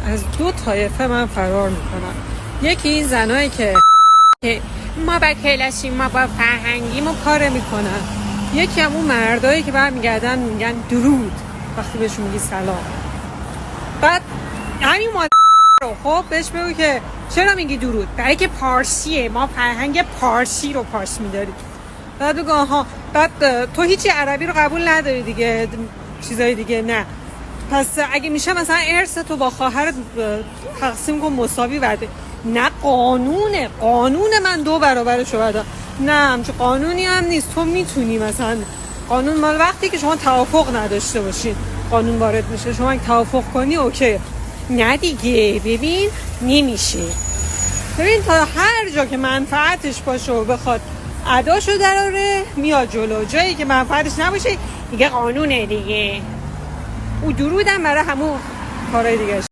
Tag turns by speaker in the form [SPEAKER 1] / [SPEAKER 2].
[SPEAKER 1] از دو طایفه من فرار میکنم. یکی زنایی که ما با کلاسیم، ما با فرهنگیم و کار میکنن. یکی هم اون مردایی که برمیگردن میگن درود وقتی بهشون میگی سلام. بعد همین رو خب بهش بگو که چرا میگی درود؟ برای که پارسیه، ما فرهنگ پارسی رو پاس میداریم. بعد بگو آها، بعد تو هیچی عربی رو قبول نداری دیگه، چیزای دیگه نه، پس اگه میشه مثلا ارث تو با خواهرت تقسیم کن مساوی بده. نه قانون من 2 برابرشو بده. نه همچون قانونی هم نیست. تو میتونی مثلا قانون مال وقتی که شما توافق نداشته باشین قانون وارد میشه. شما اگه توافق کنی اوکی. نه دیگه ببین نمیشه. ببین تا هر جا که منفعتش باشه و بخواد اداشو دراره میاد جلو. جایی که منفعتش نباشه دیگه قانونه دیگه. او درودم برای همون کارهای دیگه.